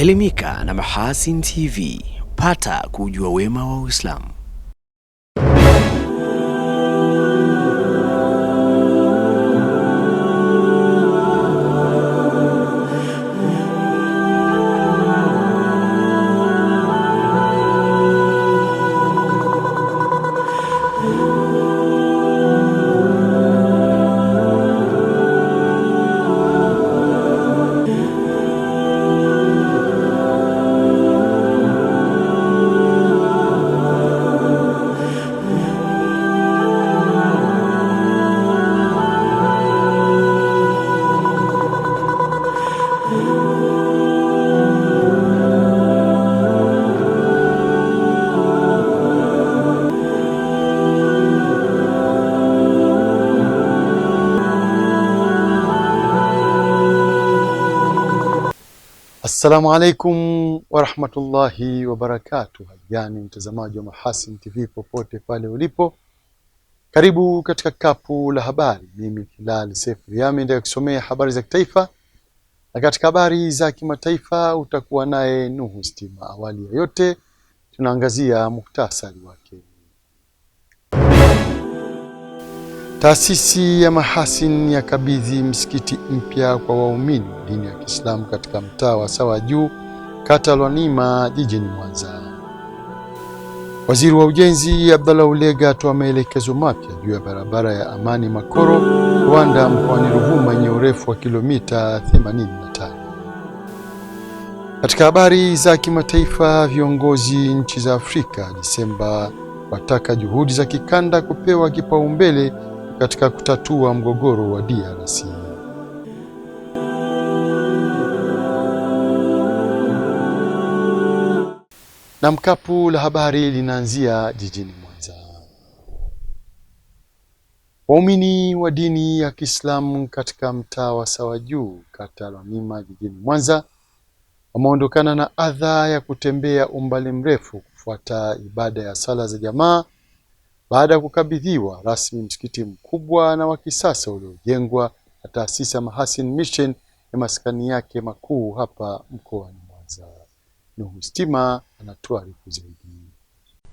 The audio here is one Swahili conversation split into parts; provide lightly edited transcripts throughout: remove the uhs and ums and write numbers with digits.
Elimika na Mahasin TV, pata kujua wema wa Uislamu. Assalamu alaikum wa rahmatullahi wa barakatuh. Yani mtazamaji wa Mahasin TV popote pale ulipo, karibu katika kapu la habari. Mimi Hilal Seif Riyami ndiye kusomea habari za kitaifa, na katika habari za kimataifa utakuwa naye Nuhu Stima. Awali ya yote tunaangazia muhtasari wake. Taasisi ya Mahasin yakabidhi msikiti mpya kwa waumini wa dini ya Kiislamu katika mtaa wa Sawa Juu, kata Lwanima, jijini Mwanza. Waziri wa Ujenzi Abdallah Ulega atoa maelekezo mapya juu ya barabara ya Amani Makoro Rwanda mkoani Ruvuma yenye urefu wa kilomita 85. Katika habari za kimataifa, viongozi nchi za Afrika Desemba wataka juhudi za kikanda kupewa kipaumbele katika kutatua mgogoro wa DRC. Na mkapu la habari linaanzia jijini Mwanza. Waumini wa dini ya Kiislamu katika mtaa wa Sawa Juu, kata Lwanima, jijini Mwanza wameondokana na adha ya kutembea umbali mrefu kufuata ibada ya sala za jamaa baada ya kukabidhiwa rasmi msikiti mkubwa na wa kisasa uliojengwa na taasisi ya Mahasin Mission ya maskani yake makuu hapa mkoani Mwanza. Nuhu Stima anatuarifu zaidi.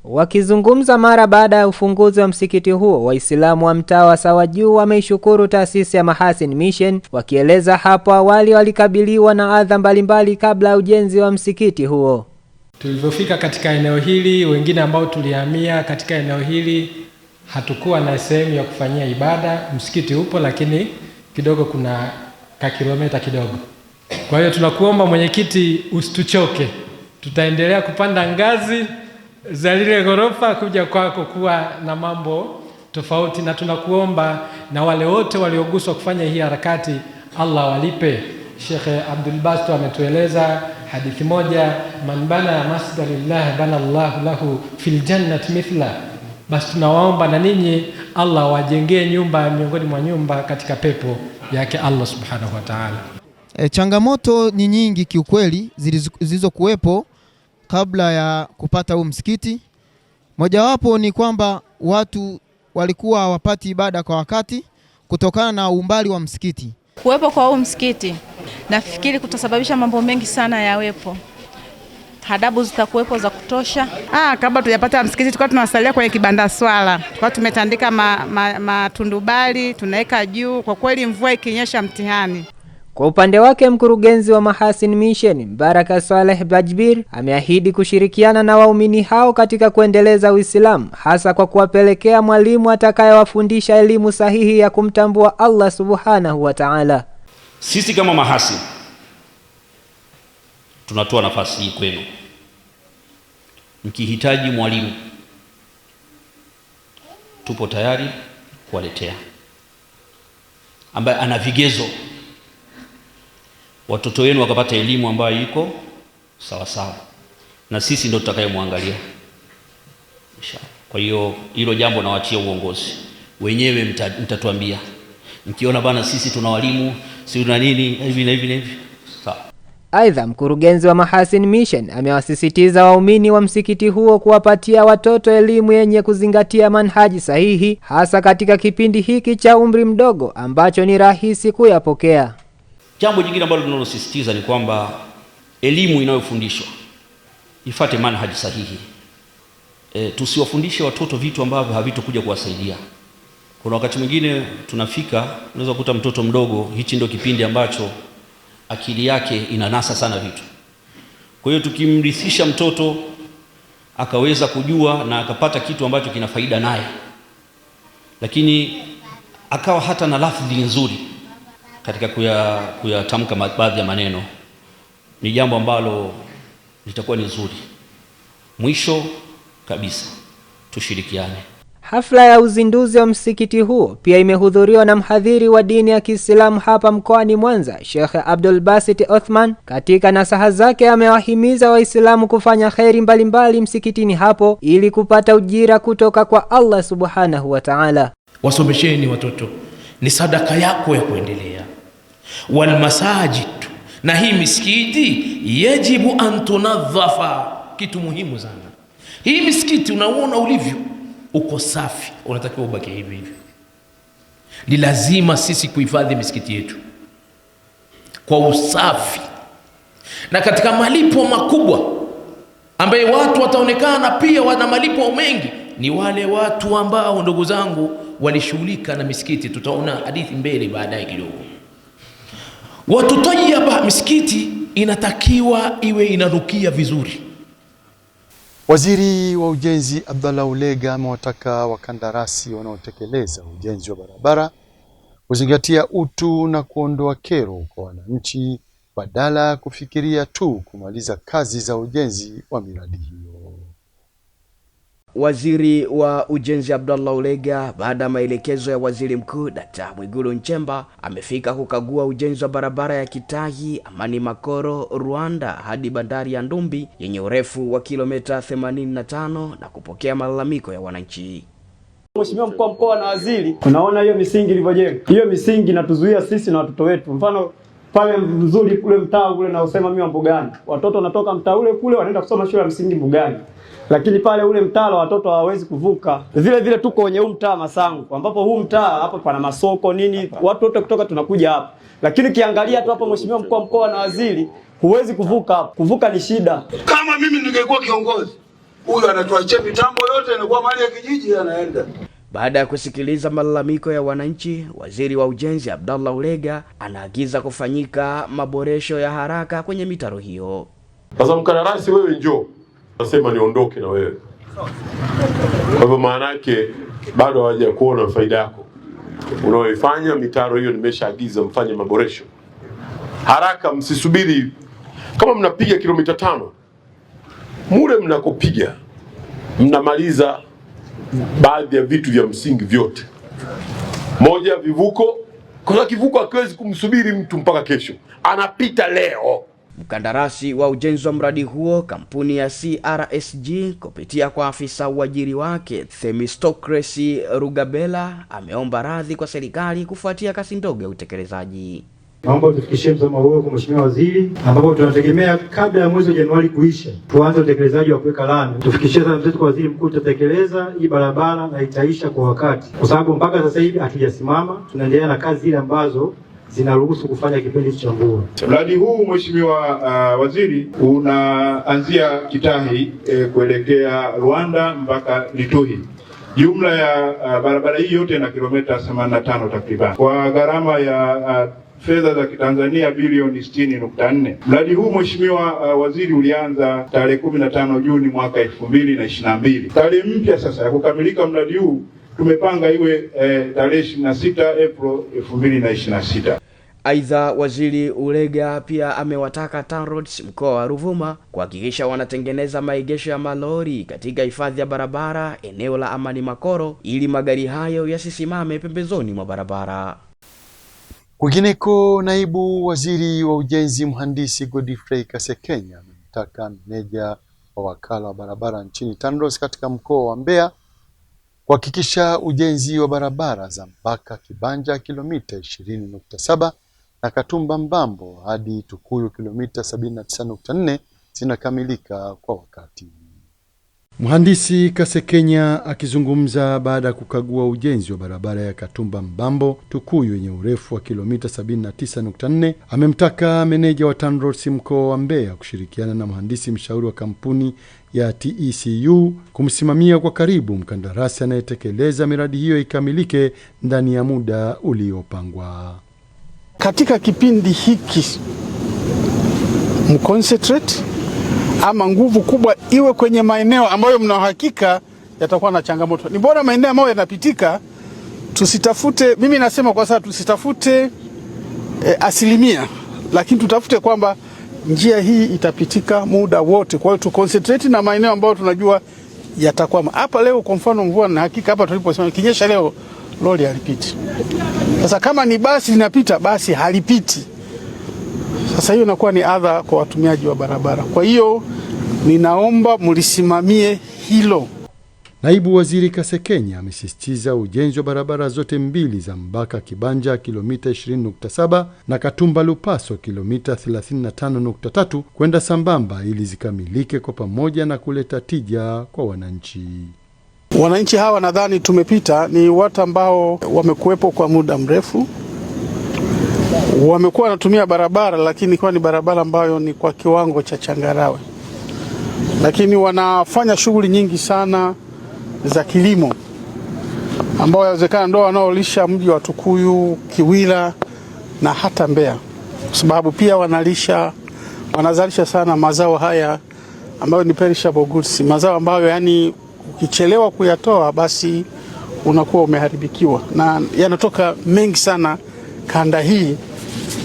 Wakizungumza mara baada ya ufunguzi wa msikiti huo, Waislamu wa mtaa wa Sawa Juu wameishukuru taasisi ya Mahasin Mission, wakieleza hapo awali walikabiliwa na adha mbalimbali kabla ya ujenzi wa msikiti huo. Tulipofika katika eneo hili, wengine ambao tulihamia katika eneo hili hatukuwa na sehemu ya kufanyia ibada. Msikiti upo lakini kidogo kuna kilomita kidogo. Kwa hiyo tunakuomba mwenyekiti usituchoke. Tutaendelea kupanda ngazi za lile ghorofa kuja kwako kuwa na mambo tofauti, na tunakuomba na wale wote walioguswa kufanya hii harakati Allah walipe. Sheikh Abdul Basto ametueleza hadithi moja, man bana masjida lillah bana Allah lahu fil jannati mithla. Basi tunawaomba na ninyi Allah wajengee nyumba miongoni mwa nyumba katika pepo yake Allah subhanahu wa ta'ala. Changamoto ni nyingi kiukweli zilizokuwepo kabla ya kupata huu msikiti. Mojawapo ni kwamba watu walikuwa hawapati ibada kwa wakati kutokana na umbali wa msikiti. Kuwepo kwa huu msikiti nafikiri kutasababisha mambo mengi sana yawepo. Hadabu zitakuwepo za kutosha. Kabla tujapata msikiti tulikuwa tunawasalia kwenye kibanda swala. Tulikuwa tumetandika matundubali, tunaweka juu. Kwa kweli mvua ikinyesha mtihani. Kwa upande wake, mkurugenzi wa Mahasin Mission Baraka Saleh Bajbir ameahidi kushirikiana na waumini hao katika kuendeleza Uislamu, hasa kwa kuwapelekea mwalimu atakayewafundisha elimu sahihi ya kumtambua Allah subhanahu wa ta'ala. Sisi kama Mahasin tunatoa nafasi hii kwenu. Mkihitaji mwalimu, tupo tayari kuwaletea ambaye ana vigezo, watoto wenu wakapata elimu ambayo iko sawa sawa, na sisi ndio tutakayemwangalia inshallah. Kwa hiyo hilo jambo nawaachia uongozi wenyewe, mtatuambia mkiona bana sisi tuna walimu, si tuna nini hivi na hivi na hivi, sawa. Aidha, mkurugenzi wa Mahasin Mission amewasisitiza waumini wa msikiti huo kuwapatia watoto elimu yenye kuzingatia manhaji sahihi, hasa katika kipindi hiki cha umri mdogo ambacho ni rahisi kuyapokea. Jambo jingine ambalo tunalosisitiza ni kwamba elimu inayofundishwa ifuate manhaji sahihi. Tusiwafundishe watoto vitu ambavyo havitokuja kuwasaidia. Kuna wakati mwingine tunafika, unaweza kukuta mtoto mdogo, hichi ndio kipindi ambacho akili yake inanasa sana vitu. Kwa hiyo tukimrithisha mtoto akaweza kujua na akapata kitu ambacho kina faida naye, lakini akawa hata na lafdhi nzuri katika kuyatamka baadhi ya maneno, ni jambo ambalo litakuwa ni nzuri. Mwisho kabisa, tushirikiane. Hafla ya uzinduzi wa msikiti huo pia imehudhuriwa na mhadhiri wa dini ya Kiislamu hapa mkoani Mwanza, Sheikh Abdul Basit Othman. Katika nasaha zake amewahimiza Waislamu kufanya kheri mbalimbali msikitini hapo ili kupata ujira kutoka kwa Allah Subhanahu wa Ta'ala. Wasomesheni watoto, ni sadaka yako ya kuendelea. Wal masajid, na hii misikiti yajibu an tunadhafa, kitu muhimu sana. Hii misikiti unaona ulivyo, uko safi, unatakiwa ubaki hivi hivi. Ni lazima sisi kuhifadhi misikiti yetu kwa usafi, na katika malipo makubwa ambaye watu wataonekana pia wana malipo mengi ni wale watu ambao, ndugu zangu, walishughulika na misikiti. Tutaona hadithi mbele baadaye kidogo. Watu tayyaba, misikiti inatakiwa iwe inanukia vizuri. Waziri wa Ujenzi Abdallah Ulega amewataka wakandarasi wanaotekeleza ujenzi wa barabara kuzingatia utu na kuondoa kero kwa wananchi badala ya kufikiria tu kumaliza kazi za ujenzi wa miradi hiyo. Waziri wa Ujenzi Abdallah Ulega, baada ya maelekezo ya Waziri Mkuu Dkt. Mwigulu Nchemba, amefika kukagua ujenzi wa barabara ya Kitahi Amani Makoro Rwanda hadi bandari ya Ndumbi yenye urefu wa kilomita 85 na kupokea malalamiko ya wananchi. Mheshimiwa Mkuu wa Mkoa na Waziri, tunaona hiyo misingi ilivyojenga. Hiyo misingi inatuzuia sisi na watoto wetu. Mfano pale mzuri kule mtaa ule na usema mimi wa Mbugani, watoto wanatoka mtaa ule kule wanaenda kusoma shule ya msingi Mbugani, lakini pale ule mtaa watoto hawawezi kuvuka. Vile vile tuko kwenye huu mtaa Masangu, ambapo huu mtaa hapa pana masoko nini, watu wote kutoka tunakuja hapa, lakini kiangalia tu hapa, Mheshimiwa Mkuu wa Mkoa na Waziri, huwezi kuvuka hapa. Kuvuka ni shida. Kama mimi ningekuwa kiongozi, huyu anatuachia mitambo yote inakuwa mali ya kijiji anaenda. Baada ya kusikiliza malalamiko ya wananchi, Waziri wa Ujenzi Abdallah Ulega anaagiza kufanyika maboresho ya haraka kwenye mitaro hiyo. Sasa mkandarasi, wewe njoo, nasema niondoke na wewe. Kwa hivyo maana yake bado hawaja kuona faida yako unaoifanya. Mitaro hiyo nimeshaagiza mfanye maboresho haraka, msisubiri. Kama mnapiga kilomita 5, mure mnakopiga mnamaliza baadhi ya vitu vya msingi vyote. Moja, vivuko. Kwa kivuko hakiwezi kumsubiri mtu mpaka kesho, anapita leo. Mkandarasi wa ujenzi wa mradi huo, kampuni ya CRSG, kupitia kwa afisa uajiri wake Themistocles Rugabela, ameomba radhi kwa serikali kufuatia kasi ndogo ya utekelezaji. Naomba tufikishie msamaha huo kwa Mheshimiwa Waziri, ambapo tunategemea kabla ya mwezi wa Januari kuisha tuanze utekelezaji wa kuweka lami. Tufikishie salamu zetu kwa Waziri Mkuu, tutatekeleza hii barabara na itaisha kwa wakati, kwa sababu mpaka sasa hivi hatujasimama, tunaendelea na kazi zile ambazo zinaruhusu kufanya kipindi cha mvua. Mradi huu Mheshimiwa Waziri unaanzia Kitahi kuelekea Rwanda mpaka Lituhi. Jumla ya barabara hii yote ina kilomita 85 takriban, kwa gharama ya fedha za Kitanzania bilioni 60.4. Mradi huu Mheshimiwa Waziri ulianza tarehe 15 Juni mwaka 2022. Tarehe mpya sasa ya kukamilika mradi huu tumepanga iwe tarehe 26 Aprili 2026. Aidha, Waziri Ulega pia amewataka TANROADS mkoa wa Ruvuma kuhakikisha wanatengeneza maegesho ya malori katika hifadhi ya barabara eneo la Amani Makoro ili magari hayo yasisimame pembezoni mwa barabara. Kwingineko, naibu waziri wa ujenzi Mhandisi Godfrey Kasekenya amemtaka meneja wa wakala wa barabara nchini TANROADS katika mkoa wa Mbeya kuhakikisha ujenzi wa barabara za Mpaka Kibanja kilomita 20.7 na Katumba Mbambo hadi Tukuyu kilomita 79.4 zinakamilika kwa wakati. Mhandisi Kasekenya akizungumza baada ya kukagua ujenzi wa barabara ya Katumba Mbambo Tukuyu yenye urefu wa kilomita 79.4 amemtaka meneja wa TANROADS mkoa wa Mbeya kushirikiana na mhandisi mshauri wa kampuni ya TECU kumsimamia kwa karibu mkandarasi anayetekeleza miradi hiyo ikamilike ndani ya muda uliopangwa. Katika kipindi hiki mconcentrate ama nguvu kubwa iwe kwenye maeneo ambayo mna uhakika yatakuwa na changamoto. Ni bora maeneo ambayo yanapitika tusitafute, mimi nasema kwa sasa tusitafute asilimia, lakini tutafute kwamba njia hii itapitika muda wote. Kwa hiyo tu concentrate na maeneo ambayo tunajua yatakuwa. Hapa leo kwa mfano mvua na hakika hapa tuliposema kinyesha leo lori halipiti. Sasa kama ni basi linapita, basi halipiti. Sasa hiyo inakuwa ni adha kwa watumiaji wa barabara. Kwa hiyo ninaomba mlisimamie hilo. Naibu Waziri Kasekenya amesisitiza ujenzi wa barabara zote mbili za Mbaka Kibanja kilomita 20.7 na Katumba Lupaso kilomita 35.3 kwenda sambamba ili zikamilike kwa pamoja na kuleta tija kwa wananchi. Wananchi hawa nadhani tumepita ni watu ambao wamekuwepo kwa muda mrefu. Wamekuwa wanatumia barabara lakini kwa ni barabara ambayo ni kwa kiwango cha changarawe. Lakini wanafanya shughuli nyingi sana za kilimo ambao yawezekana ndio wanaolisha mji wa Tukuyu, Kiwira na hata Mbeya. Kwa sababu pia wanazalisha sana mazao haya ambayo ni perishable goods, mazao ambayo yani ukichelewa kuyatoa basi unakuwa umeharibikiwa, na yanatoka mengi sana kanda hii,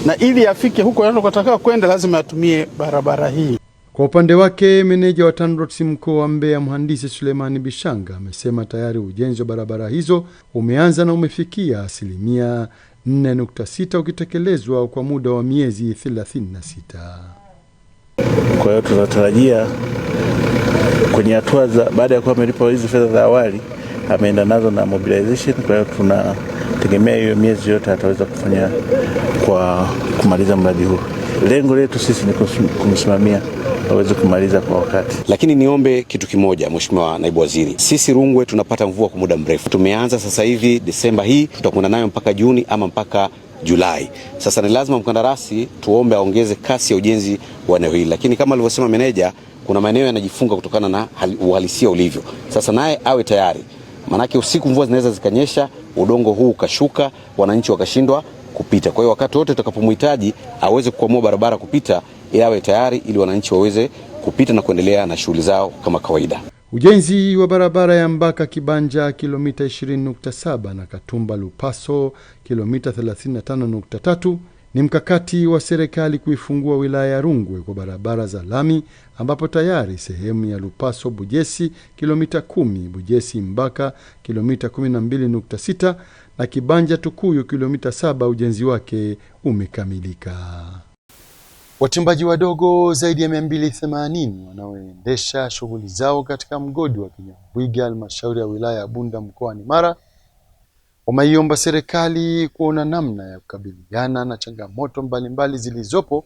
na ili afike huko yanataka kwenda lazima atumie barabara hii. Kwa upande wake meneja wa TANROADS mkoa wa Mbeya Mhandisi Sulemani Bishanga amesema tayari ujenzi wa barabara hizo umeanza na umefikia asilimia 4.6 ukitekelezwa kwa muda wa miezi 36. Kwa hiyo tunatarajia kwenye hatua baada ya kuwa amelipa hizo fedha za awali ameenda nazo na mobilization. Kwa hiyo tunategemea hiyo miezi yote ataweza kufanya kwa kumaliza mradi huu. Lengo letu sisi ni kumsimamia aweze kumaliza kwa wakati. Lakini niombe kitu kimoja, Mheshimiwa Naibu Waziri. Sisi Rungwe tunapata mvua kwa muda mrefu. Tumeanza sasa hivi Desemba hii, tutakwenda nayo mpaka Juni ama mpaka Julai. Sasa ni lazima mkandarasi tuombe aongeze kasi ya ujenzi wa eneo hili. Lakini kama alivyosema meneja, kuna maeneo yanajifunga kutokana na uhalisia ulivyo. Sasa naye awe tayari. Manake usiku mvua zinaweza zikanyesha, udongo huu ukashuka, wananchi wakashindwa kupita. Kwa hiyo wakati wote tutakapomhitaji aweze kuamua barabara kupita, yawe tayari ili wananchi waweze kupita na kuendelea na shughuli zao kama kawaida. Ujenzi wa barabara ya Mbaka Kibanja kilomita 20.7 na Katumba Lupaso kilomita 35.3 ni mkakati wa serikali kuifungua wilaya ya Rungwe kwa barabara za lami, ambapo tayari sehemu ya Lupaso Bujesi kilomita 10, Bujesi Mbaka kilomita 12.6 na Kibanja Tukuyu kilomita 7 ujenzi wake umekamilika. Wachimbaji wadogo zaidi ya 280 wanaoendesha shughuli zao katika mgodi wa Kinyambwiga halmashauri ya wilaya ya Bunda mkoani Mara wameiomba serikali kuona namna ya kukabiliana na changamoto mbalimbali zilizopo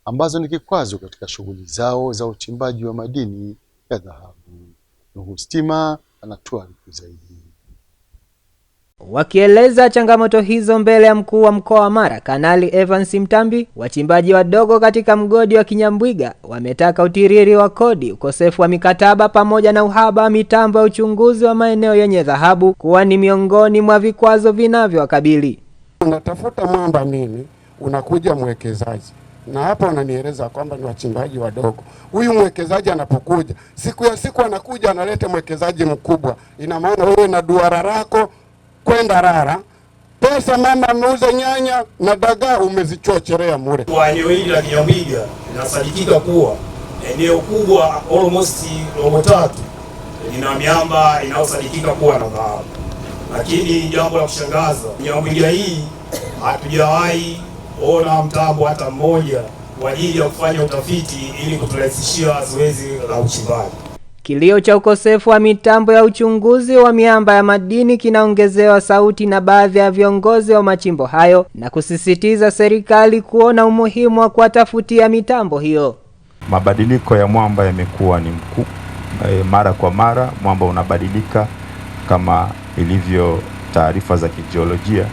ambazo ni kikwazo katika shughuli zao za uchimbaji wa madini ya dhahabu. Nuhu Stima anatuarifu zaidi. Wakieleza changamoto hizo mbele ya mkuu wa mkoa wa Mara Kanali Evans Mtambi, wachimbaji wadogo katika mgodi wa Kinyambwiga wametaka utiriri wa kodi, ukosefu wa mikataba pamoja na uhaba wa mitambo ya uchunguzi wa maeneo yenye dhahabu kuwa ni miongoni mwa vikwazo vinavyowakabili. Unatafuta mwamba mimi, unakuja mwekezaji na hapa unanieleza kwamba ni wachimbaji wadogo. Huyu mwekezaji anapokuja siku ya siku anakuja analeta mwekezaji mkubwa, ina maana wewe na duara lako kwenda rara pesa mama ameuza nyanya na dagaa umezichocherea mure. Kwa eneo hili la Kinyambwiga inasadikika kuwa eneo kubwa almost robo 3 lina miamba inayosadikika kuwa na dhahabu, lakini jambo la kushangaza Kinyambwiga hii hatujawahi ona mtambo hata mmoja kwa ajili ya kufanya utafiti ili kuturahisishia zoezi la uchimbaji. Kilio cha ukosefu wa mitambo ya uchunguzi wa miamba ya madini kinaongezewa sauti na baadhi ya viongozi wa machimbo hayo na kusisitiza serikali kuona umuhimu wa kuwatafutia mitambo hiyo. Mabadiliko ya mwamba yamekuwa ni mara kwa mara mwamba unabadilika, kama ilivyo taarifa za kijiolojia,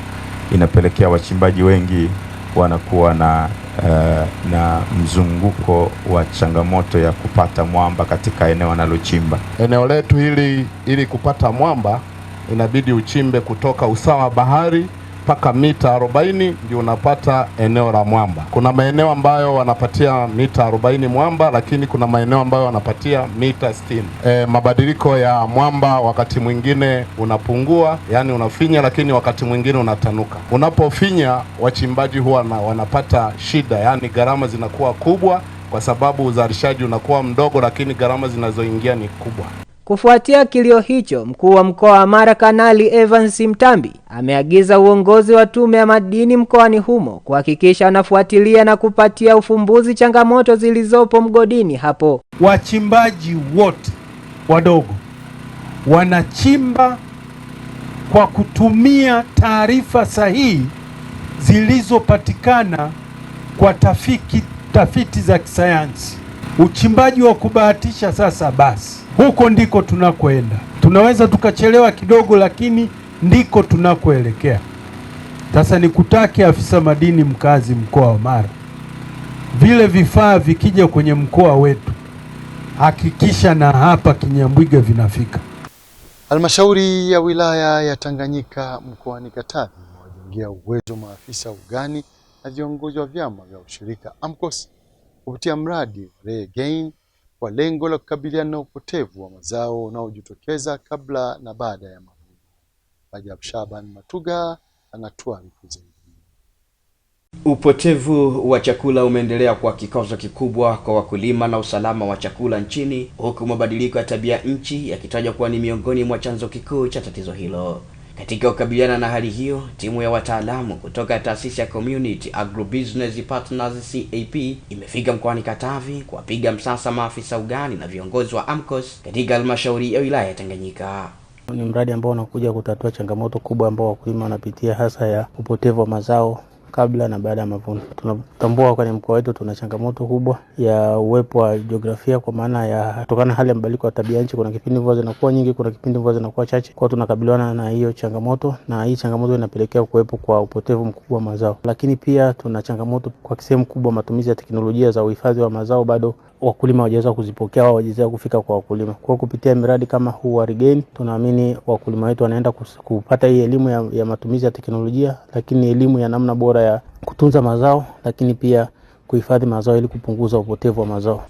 inapelekea wachimbaji wengi wanakuwa na mzunguko wa changamoto ya kupata mwamba katika eneo analochimba. Eneo letu hili, ili kupata mwamba inabidi uchimbe kutoka usawa wa bahari mpaka mita 40 ndio unapata eneo la mwamba. Kuna maeneo ambayo wanapatia mita 40 mwamba, lakini kuna maeneo ambayo wanapatia mita 60. Mabadiliko ya mwamba wakati mwingine unapungua, yani unafinya, lakini wakati mwingine unatanuka. Unapofinya, wachimbaji huwa wanapata shida, yani gharama zinakuwa kubwa kwa sababu uzalishaji unakuwa mdogo, lakini gharama zinazoingia ni kubwa. Kufuatia kilio hicho, mkuu wa mkoa wa Mara Kanali Evans Mtambi ameagiza uongozi wa tume ya madini mkoani humo kuhakikisha anafuatilia na kupatia ufumbuzi changamoto zilizopo mgodini hapo. Wachimbaji wote wadogo wanachimba kwa kutumia taarifa sahihi zilizopatikana kwa tafiti za kisayansi. Uchimbaji wa kubahatisha sasa basi, huko ndiko tunakoenda. Tunaweza tukachelewa kidogo, lakini ndiko tunakoelekea. Sasa nikutake afisa madini mkazi mkoa wa Mara, vile vifaa vikija kwenye mkoa wetu, hakikisha na hapa Kinyambwiga vinafika. Halmashauri ya wilaya ya Tanganyika mkoani Katavi imewajengea uwezo maafisa ugani na viongozi wa vyama vya ushirika AMCOS kupitia mradi Regain kwa lengo la kukabiliana na upotevu wa mazao unaojitokeza kabla na baada ya mavuno. Rajab Shaban Matuga anatuarifu zaidi. Upotevu wa chakula umeendelea kwa kikwazo kikubwa kwa wakulima na usalama wa chakula nchini, huku mabadiliko ya tabia nchi yakitajwa kuwa ni miongoni mwa chanzo kikuu cha tatizo hilo. Katika kukabiliana na hali hiyo, timu ya wataalamu kutoka taasisi ya Community Agrobusiness Partners CAP imefika mkoani Katavi kuwapiga msasa maafisa ugani na viongozi wa AMCOS katika halmashauri ya wilaya ya Tanganyika. Ni mradi ambao unakuja kutatua changamoto kubwa ambao wakulima wanapitia, hasa ya upotevu wa mazao kabla na baada ya mavuno. Tunatambua kwenye mkoa wetu tuna changamoto kubwa ya uwepo wa jiografia, kwa maana ya kutokana hali ya mabadiliko ya tabia nchi, kuna kipindi mvua zinakuwa nyingi, kuna kipindi mvua zinakuwa chache. Kwa tunakabiliana na hiyo changamoto, na hii changamoto inapelekea kuwepo kwa upotevu mkubwa wa mazao. Lakini pia tuna changamoto kwa sehemu kubwa matumizi ya teknolojia za uhifadhi wa mazao, bado wakulima hawajaweza kuzipokea au hawajaweza kufika kwa wakulima. Kwa kupitia miradi kama huu wa Regain, tunaamini wakulima wetu wanaenda kupata hii elimu ya matumizi ya teknolojia, lakini elimu ya namna bora ya kutunza mazao, lakini pia kuhifadhi mazao ili kupunguza upotevu wa mazao.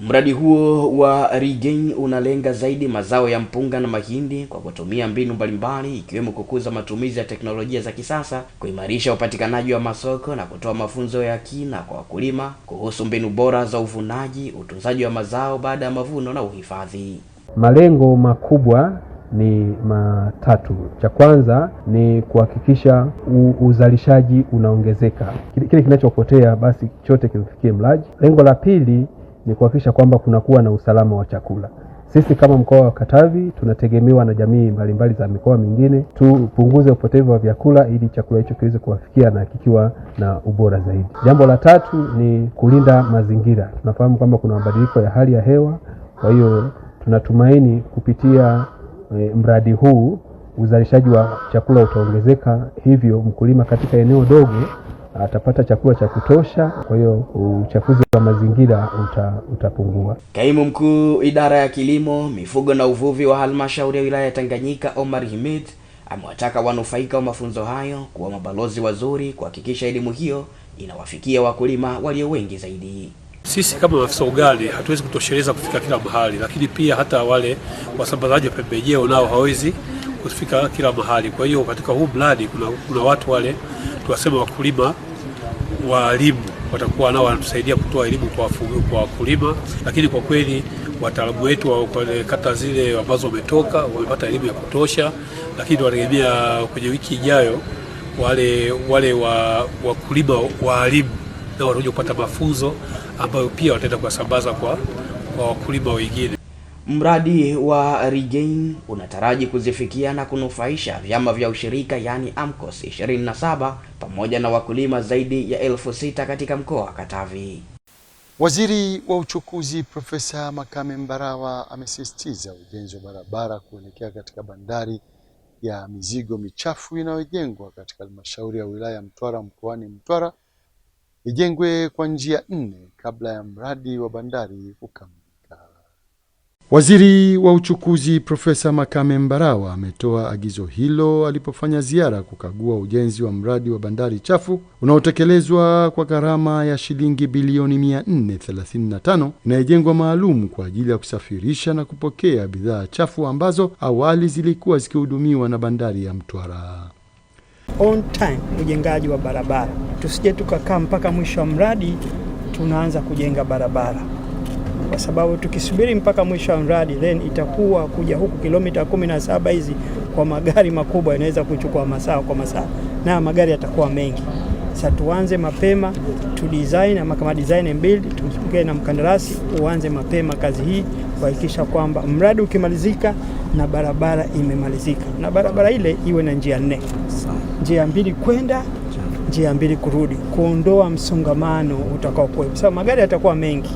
Mradi huo wa Regain unalenga zaidi mazao ya mpunga na mahindi kwa kutumia mbinu mbalimbali, ikiwemo kukuza matumizi ya teknolojia za kisasa, kuimarisha upatikanaji wa masoko na kutoa mafunzo ya kina kwa wakulima kuhusu mbinu bora za uvunaji, utunzaji wa mazao baada ya mavuno na uhifadhi. Malengo makubwa ni matatu. Cha kwanza ni kuhakikisha uzalishaji unaongezeka, kile kinachopotea basi chote kifikie mlaji. Lengo la pili ni kuhakikisha kwamba kunakuwa na usalama wa chakula. Sisi kama mkoa wa Katavi tunategemewa na jamii mbalimbali za mikoa mingine, tupunguze upotevu wa vyakula ili chakula hicho kiweze kuwafikia na kikiwa na ubora zaidi. Jambo la tatu ni kulinda mazingira. Tunafahamu kwamba kuna mabadiliko ya hali ya hewa, kwa hiyo tunatumaini kupitia mradi huu uzalishaji wa chakula utaongezeka, hivyo mkulima katika eneo dogo atapata chakula cha kutosha, kwa hiyo uchafuzi wa mazingira utapungua. Kaimu mkuu idara ya kilimo, mifugo na uvuvi wa halmashauri ya wilaya ya Tanganyika, Omar Himid, amewataka wanufaika wa mafunzo hayo kuwa mabalozi wazuri kuhakikisha elimu hiyo inawafikia wakulima walio wengi zaidi. Sisi kama maafisa ugani hatuwezi kutosheleza kufika kila mahali, lakini pia hata wale wasambazaji wa pembejeo nao hawezi kufika kila mahali. Kwa hiyo katika huu mradi kuna watu wale tuwasema wakulima walimu watakuwa nao wanatusaidia kutoa elimu kwa wakulima, lakini kwa kweli wataalamu wetu wa kata zile ambazo wamepata elimu ya kutosha, lakini tunategemea kwenye wiki ijayo wale wakulima walimu na watakuja kupata mafunzo ambayo pia wataenda kusambaza kwa wakulima wengine. Mradi wa Regain unataraji kuzifikia na kunufaisha vyama vya ushirika yani AMCOS 27 pamoja na wakulima zaidi ya 6,000 katika mkoa wa Katavi. Waziri wa Uchukuzi Profesa Makame Mbarawa amesisitiza ujenzi wa barabara kuelekea katika bandari ya mizigo michafu inayojengwa katika halmashauri ya wilaya ya Mtwara mkoani Mtwara ijengwe kwa njia 4 kabla ya mradi wa bandari kukamilika. Waziri wa Uchukuzi Profesa Makame Mbarawa ametoa agizo hilo alipofanya ziara kukagua ujenzi wa mradi wa bandari chafu unaotekelezwa kwa gharama ya shilingi bilioni 435 inayojengwa maalum kwa ajili ya kusafirisha na kupokea bidhaa chafu ambazo awali zilikuwa zikihudumiwa na bandari ya Mtwara. On time ujengaji wa barabara, tusije tukakaa mpaka mwisho wa mradi tunaanza kujenga barabara, kwa sababu tukisubiri mpaka mwisho wa mradi then itakuwa kuja huku kilomita 17 hizi kwa magari makubwa inaweza kuchukua masaa kwa masaa na magari yatakuwa mengi. Sasa tuanze mapema, tu design ama kama design and build, tumsikie na mkandarasi uanze mapema kazi hii kuhakikisha kwamba mradi ukimalizika na barabara imemalizika, na barabara ile iwe na njia 4, njia 2 kwenda, njia 2 kurudi, kuondoa msongamano utakao kuwepo sababu magari yatakuwa mengi.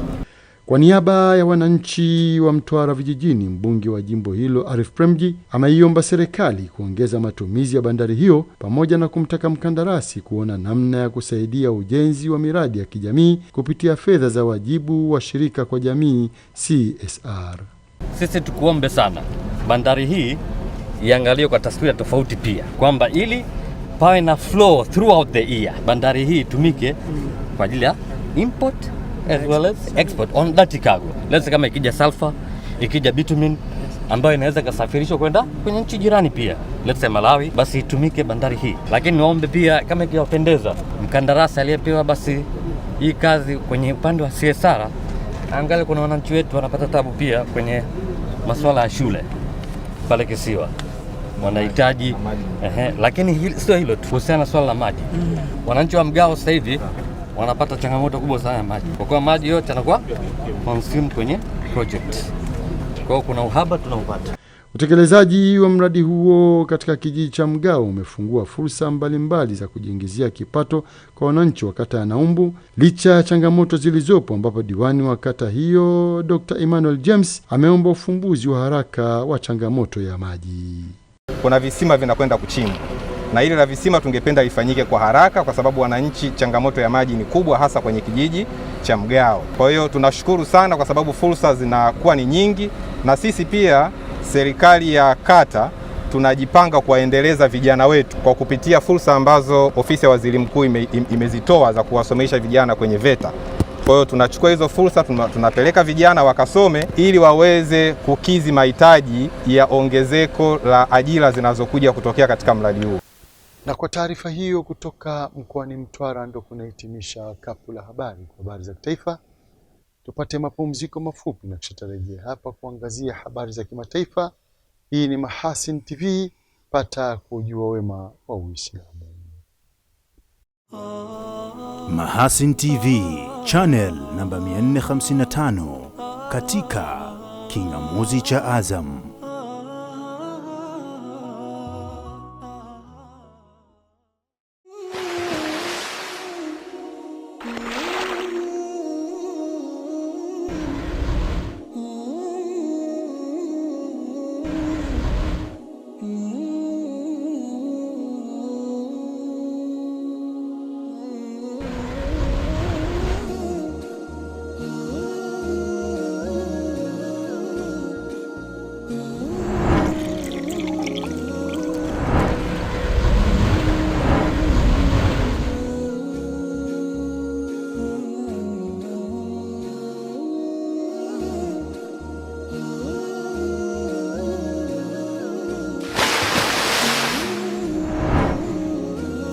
Kwa niaba ya wananchi wa Mtwara vijijini, mbunge wa jimbo hilo Arif Premji ameiomba serikali kuongeza matumizi ya bandari hiyo pamoja na kumtaka mkandarasi kuona namna ya kusaidia ujenzi wa miradi ya kijamii kupitia fedha za wajibu wa shirika kwa jamii CSR. Sisi tukuombe sana bandari hii iangaliwe kwa taswira tofauti pia, kwamba ili pawe na flow throughout the year. Bandari hii tumike kwa ajili ya import as well as export on that cargo. Let's say kama ikija sulfur, ikija bitumen ambayo inaweza kusafirishwa kwenda kwenye nchi jirani pia, let's say Malawi, basi itumike bandari hii. Lakini niombe pia kama ikiwapendeza mkandarasi aliyepewa basi hii kazi kwenye upande wa CSR angalia, kuna wananchi wetu wanapata tabu pia kwenye masuala ya shule pale Kisiwa wanahitaji lakini sio hilo tu, kuhusiana na swala la maji. Wananchi wa Mgao sasa hivi wanapata changamoto kubwa sana ya maji, kwa kuwa maji yote yanakuwa consumed kwenye project. Kwa hiyo kuna uhaba tunaupata. Utekelezaji wa mradi huo katika kijiji cha Mgao umefungua fursa mbalimbali za kujiingizia kipato kwa wananchi wa kata ya Naumbu licha ya changamoto zilizopo, ambapo diwani wa kata hiyo Dr. Emmanuel James ameomba ufumbuzi wa haraka wa changamoto ya maji. Kuna visima vinakwenda kuchimbwa, na ile la visima tungependa lifanyike kwa haraka kwa sababu wananchi changamoto ya maji ni kubwa hasa kwenye kijiji cha Mgao. Kwa hiyo tunashukuru sana kwa sababu fursa zinakuwa ni nyingi, na sisi pia serikali ya kata tunajipanga kuwaendeleza vijana wetu kwa kupitia fursa ambazo ofisi ya waziri mkuu imezitoa za kuwasomesha vijana kwenye VETA. Kwa hiyo tunachukua hizo fursa, tunapeleka vijana wakasome ili waweze kukizi mahitaji ya ongezeko la ajira zinazokuja kutokea katika mradi huu. Na kwa taarifa hiyo kutoka mkoani Mtwara ndo kunahitimisha kapu la habari za taifa. Tupate mapumziko mafupi na tutarejea hapa kuangazia habari za kimataifa. Hii ni Mahasin TV, pata kujua wema wa Uislamu. Mahasin TV, channel namba 455 katika kingamuzi cha Azam.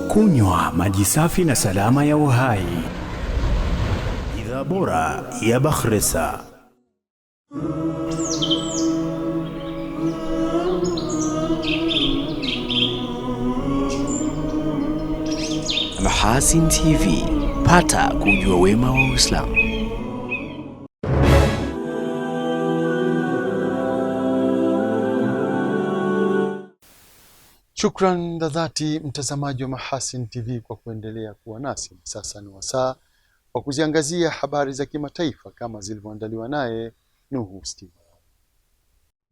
Kunywa maji safi na salama ya uhai. Bidhaa bora ya Bakhresa. Mahasin TV, pata kujua wema wa Uislamu. Shukran za dhati mtazamaji wa Mahasin TV kwa kuendelea kuwa nasi. Sasa ni wasaa kwa kuziangazia habari za kimataifa kama zilivyoandaliwa naye Nuhu Stima.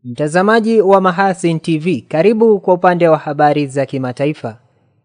Mtazamaji wa Mahasin TV, karibu kwa upande wa habari za kimataifa.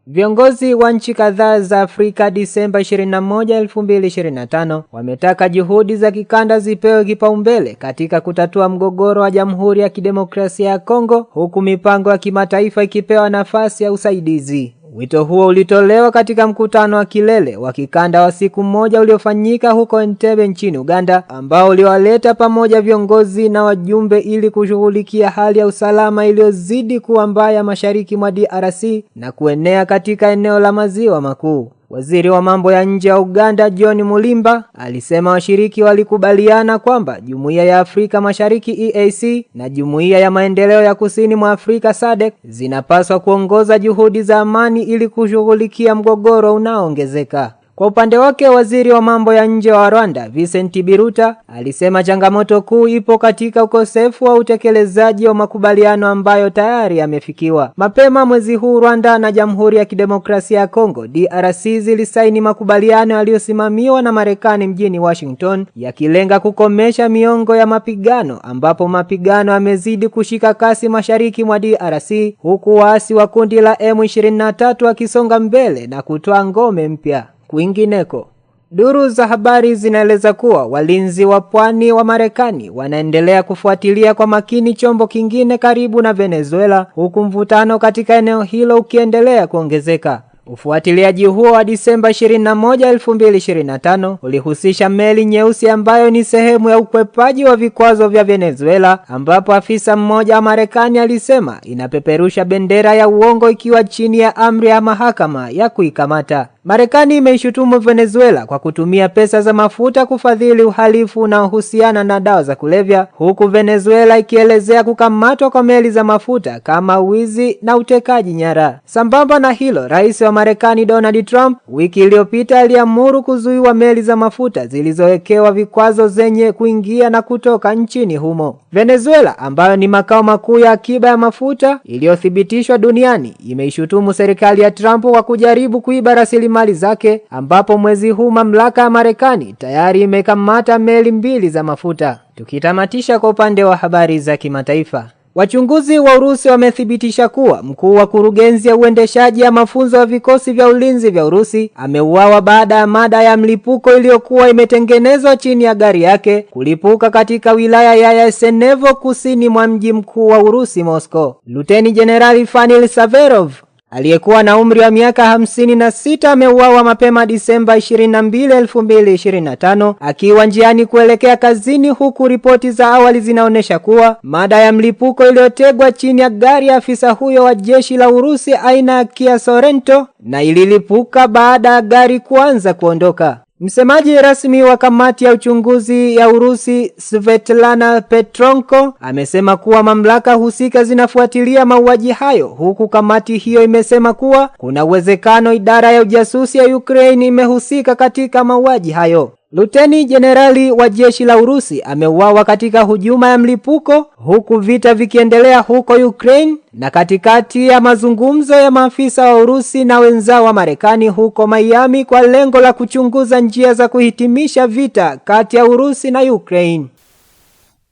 Viongozi wa nchi kadhaa za Afrika Disemba 21, 2025 wametaka juhudi za kikanda zipewe kipaumbele katika kutatua mgogoro wa Jamhuri ya Kidemokrasia ya Kongo, huku mipango ya kimataifa ikipewa nafasi ya usaidizi. Wito huo ulitolewa katika mkutano wa kilele wa kikanda wa siku moja uliofanyika huko Entebbe nchini Uganda, ambao uliwaleta pamoja viongozi na wajumbe ili kushughulikia hali ya usalama iliyozidi kuwa mbaya mashariki mwa DRC na kuenea katika eneo la Maziwa Makuu. Waziri wa mambo ya nje wa Uganda John Mulimba alisema washiriki walikubaliana kwamba Jumuiya ya Afrika Mashariki EAC na Jumuiya ya Maendeleo ya Kusini mwa Afrika SADC zinapaswa kuongoza juhudi za amani ili kushughulikia mgogoro unaoongezeka. Kwa upande wake, waziri wa mambo ya nje wa Rwanda Vincent Biruta alisema changamoto kuu ipo katika ukosefu wa utekelezaji wa makubaliano ambayo tayari yamefikiwa. Mapema mwezi huu Rwanda na Jamhuri ya Kidemokrasia ya Kongo DRC zilisaini makubaliano yaliyosimamiwa na Marekani mjini Washington yakilenga kukomesha miongo ya mapigano, ambapo mapigano yamezidi kushika kasi mashariki mwa DRC, huku waasi wa kundi la M23 wakisonga mbele na kutoa ngome mpya. Kwingineko, duru za habari zinaeleza kuwa walinzi wa pwani wa Marekani wanaendelea kufuatilia kwa makini chombo kingine karibu na Venezuela, huku mvutano katika eneo hilo ukiendelea kuongezeka. Ufuatiliaji huo wa Disemba 21, 2025 ulihusisha meli nyeusi ambayo ni sehemu ya ukwepaji wa vikwazo vya Venezuela, ambapo afisa mmoja wa Marekani alisema inapeperusha bendera ya uongo ikiwa chini ya amri ya mahakama ya kuikamata. Marekani imeishutumu Venezuela kwa kutumia pesa za mafuta kufadhili uhalifu unaohusiana na dawa za kulevya, huku Venezuela ikielezea kukamatwa kwa meli za mafuta kama wizi na utekaji nyara. Sambamba na hilo, Rais wa Marekani Donald Trump wiki iliyopita aliamuru kuzuiwa meli za mafuta zilizowekewa vikwazo zenye kuingia na kutoka nchini humo. Venezuela, ambayo ni makao makuu ya akiba ya mafuta iliyothibitishwa duniani, imeishutumu serikali ya Trump kwa kujaribu kuiba rasilimali zake, ambapo mwezi huu mamlaka ya Marekani tayari imekamata meli 2 za mafuta. Tukitamatisha kwa upande wa habari za kimataifa, wachunguzi wa Urusi wamethibitisha kuwa mkuu wa kurugenzi ya uendeshaji ya mafunzo ya vikosi vya ulinzi vya Urusi ameuawa baada ya mada ya mlipuko iliyokuwa imetengenezwa chini ya gari yake kulipuka katika wilaya ya Yasenevo kusini mwa mji mkuu wa Urusi Moscow. Luteni Jenerali Fanil Saverov aliyekuwa na umri wa miaka 56 ameuawa mapema Disemba 22, 2025 akiwa njiani kuelekea kazini, huku ripoti za awali zinaonesha kuwa mada ya mlipuko iliyotegwa chini ya gari ya afisa huyo wa jeshi la Urusi aina ya Kia Sorento na ililipuka baada ya gari kuanza kuondoka. Msemaji rasmi wa kamati ya uchunguzi ya Urusi Svetlana Petronko amesema kuwa mamlaka husika zinafuatilia mauaji hayo, huku kamati hiyo imesema kuwa kuna uwezekano idara ya ujasusi ya Ukraine imehusika katika mauaji hayo. Luteni Jenerali wa jeshi la Urusi ameuawa katika hujuma ya mlipuko, huku vita vikiendelea huko Ukraine na katikati ya mazungumzo ya maafisa wa Urusi na wenzao wa Marekani huko Miami kwa lengo la kuchunguza njia za kuhitimisha vita kati ya Urusi na Ukraine.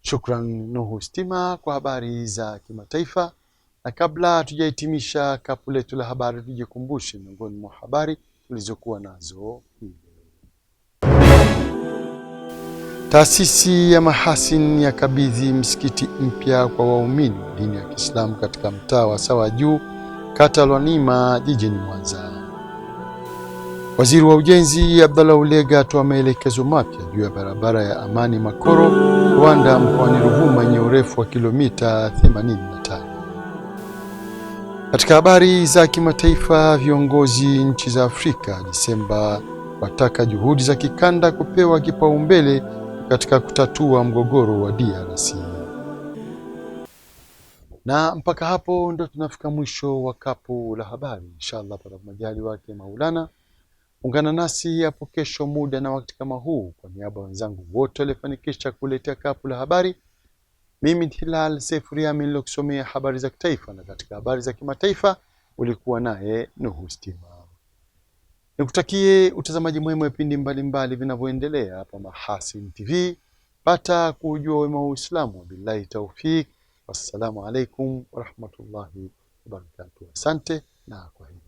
Shukran Nuhu Stima kwa habari za kimataifa. Na kabla hatujahitimisha kapu letu la habari, tujikumbushe miongoni mwa habari tulizokuwa nazo. Taasisi ya Mahasin yakabidhi msikiti mpya kwa waumini wa dini ya Kiislamu katika mtaa wa Sawa Juu, kata Lwanima, jijini Mwanza. Waziri wa Ujenzi Abdallah Ulega atoa maelekezo mapya juu ya barabara ya Amani Makoro Rwanda mkoani Ruvuma yenye urefu wa kilomita 85. Katika habari za kimataifa, viongozi nchi za Afrika Disemba wataka juhudi za kikanda kupewa kipaumbele katika kutatua mgogoro wa DRC. Na mpaka hapo ndo tunafika mwisho wa kapu la habari. Inshallah pata majali wake Maulana. Ungana nasi hapo kesho muda na wakati kama huu. Kwa niaba wenzangu wote walifanikisha kuletea kapu la habari, mimi Hilal Sefuriami nilokusomea habari za kitaifa, na katika habari za kimataifa ulikuwa naye Nuhu Stima. Nikutakie utazamaji mwema wa vipindi mbalimbali vinavyoendelea hapa Mahasin TV. Pata kujua wema wa Uislamu. Billahi taufik. Wassalamu alaikum warahmatullahi wabarakatuh. Asante na kwaheri.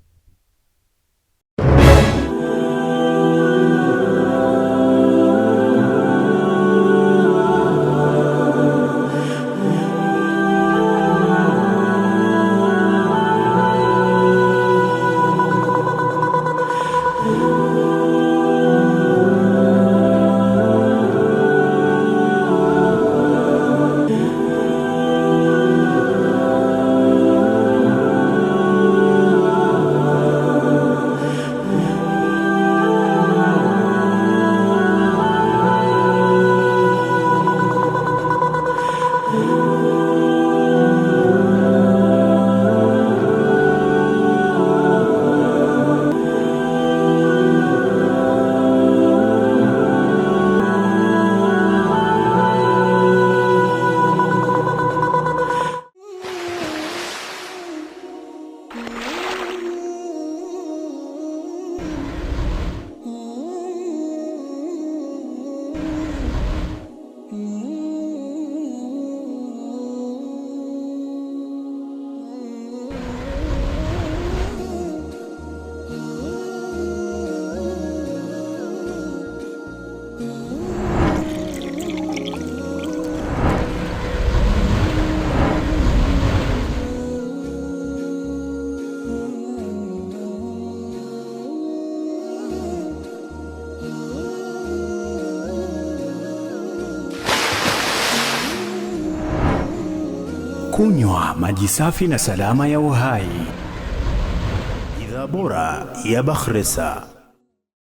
Kunywa maji safi na salama ya uhai. Bidhaa bora ya Bakhresa.